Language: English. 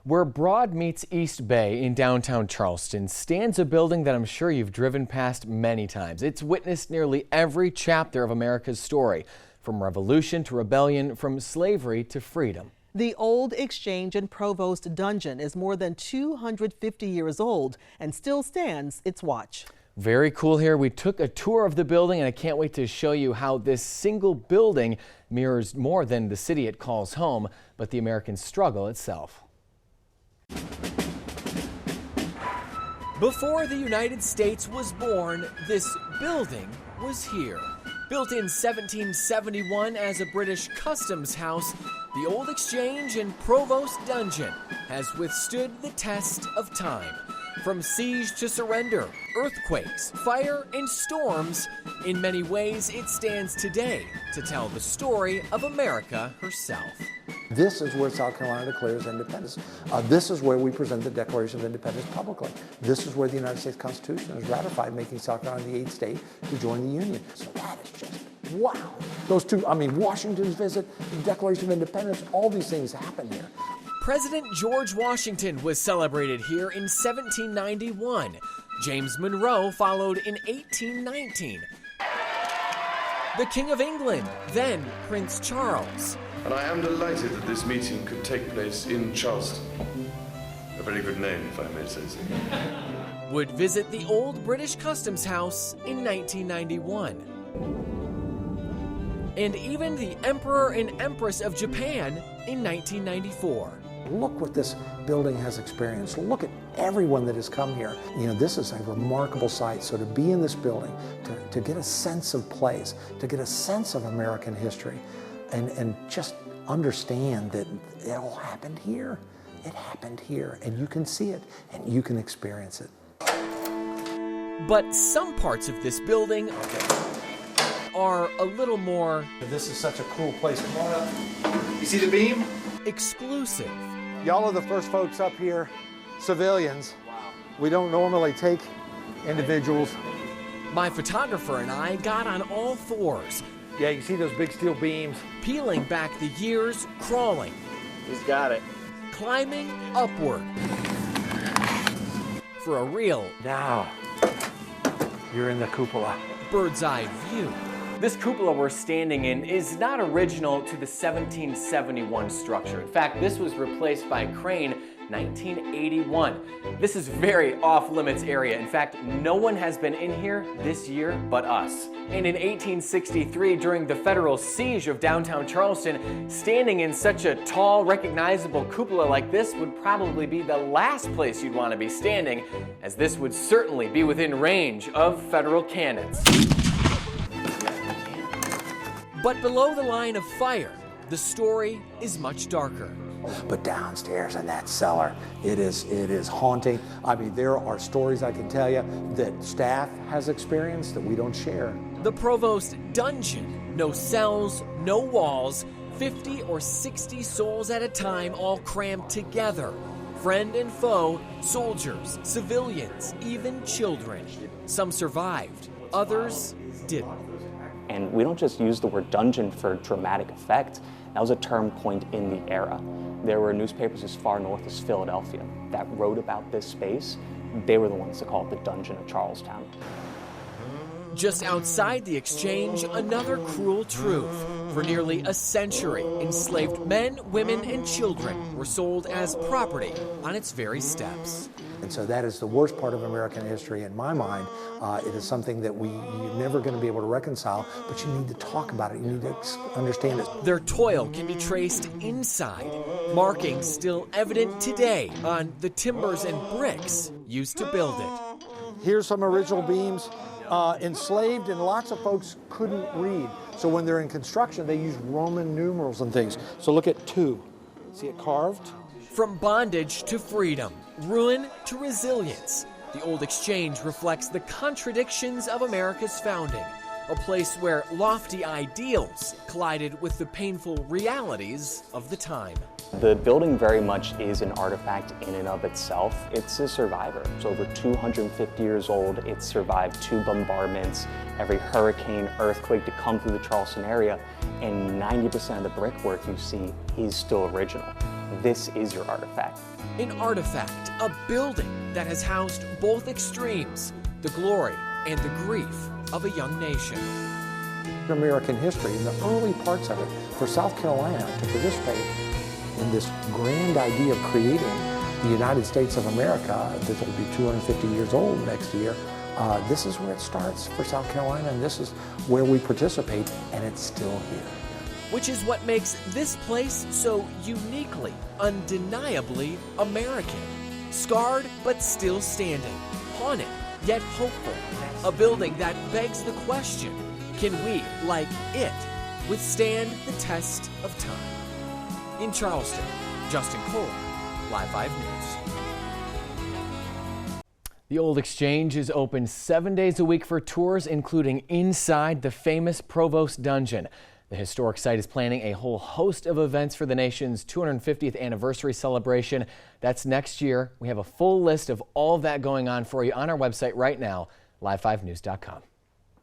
Where Broad meets East Bay in downtown Charleston stands a building that I'm sure you've driven past many times. It's witnessed nearly every chapter of America's story, from revolution to rebellion, from slavery to freedom. The old Exchange and Provost dungeon is more than 250 years old and still stands its watch. Very cool here. We took a tour of the building and I can't wait to show you how this single building mirrors more than the city it calls home, but the American struggle itself. Before the United States was born, this building was here. Built in 1771 as a British customs house, the old Exchange and Provost dungeon has withstood the test of time. From siege to surrender, earthquakes, fire, and storms, in many ways it stands today to tell the story of America herself. This is where South Carolina declares independence. This is where we present the Declaration of Independence publicly. This is where the United States Constitution is ratified, making South Carolina the 8th state to join the Union. So that is just, wow. Those two, Washington's visit, the Declaration of Independence, all these things happen here. President George Washington was celebrated here in 1791. James Monroe followed in 1819. The King of England, then Prince Charles. And I am delighted that this meeting could take place in Charleston. A very good name, if I may say so. Would visit the old British Customs House in 1991. And even the Emperor and Empress of Japan in 1994. Look what this building has experienced. Look at everyone that has come here. You know, this is a remarkable sight. So to be in this building, to get a sense of place, to get a sense of American history, and just understand that it all happened here. It happened here, and you can see it, and you can experience it. But some parts of this building are a little more... This is such a cool place. Come on up. You see the beam? Exclusive. Y'all are the first folks up here, civilians. Wow. We don't normally take individuals. My photographer and I got on all fours. Yeah, you see those big steel beams? Peeling back the years, crawling. He's got it. Climbing upward. For a real... Now, you're in the cupola. Bird's eye view. This cupola we're standing in is not original to the 1771 structure. In fact, this was replaced by a crane 1981. This is very off-limits area. In fact, no one has been in here this year but us. And in 1863, during the federal siege of downtown Charleston, standing in such a tall, recognizable cupola like this would probably be the last place you'd want to be standing, as this would certainly be within range of federal cannons. But below the line of fire, the story is much darker. But downstairs in that cellar, it is haunting. There are stories I can tell you that staff has experienced that we don't share. The Provost dungeon, no cells, no walls, 50 or 60 souls at a time all crammed together. Friend and foe, soldiers, civilians, even children. Some survived, others didn't. And we don't just use the word dungeon for dramatic effect. That was a term coined in the era. There were newspapers as far north as Philadelphia that wrote about this space. They were the ones that called it the Dungeon of Charlestown. Just outside the Exchange, another cruel truth. For nearly a century, enslaved men, women, and children were sold as property on its very steps. And so that is the worst part of American history in my mind. It is something that you're never going to be able to reconcile, but you need to talk about it. You need to understand it. Their toil can be traced inside, markings still evident today on the timbers and bricks used to build it. Here's some original beams. Enslaved, and lots of folks couldn't read. So when they're in construction, they use Roman numerals and things. So look at 2. See it carved? From bondage to freedom, ruin to resilience, the old Exchange reflects the contradictions of America's founding, a place where lofty ideals collided with the painful realities of the time. The building very much is an artifact in and of itself. It's a survivor. It's over 250 years old. It's survived 2 bombardments, every hurricane, earthquake to come through the Charleston area, and 90% of the brickwork you see is still original. this is your artifact. An artifact, a building that has housed both extremes, the glory and the grief of a young nation. American history, in the early parts of it, for South Carolina to participate in this grand idea of creating the United States of America that will be 250 years old next year, this is where it starts for South Carolina, and this is where we participate, and it's still here. Which is what makes this place so uniquely, undeniably American. Scarred but still standing, haunted yet hopeful. A building that begs the question, can we, like it, withstand the test of time? In Charleston, Justin Kollar, Live 5 News. The Old Exchange is open 7 days a week for tours, including inside the famous Provost dungeon. The historic site is planning a whole host of events for the nation's 250th anniversary celebration. That's next year. We have a full list of all of that going on for you on our website right now, live5news.com.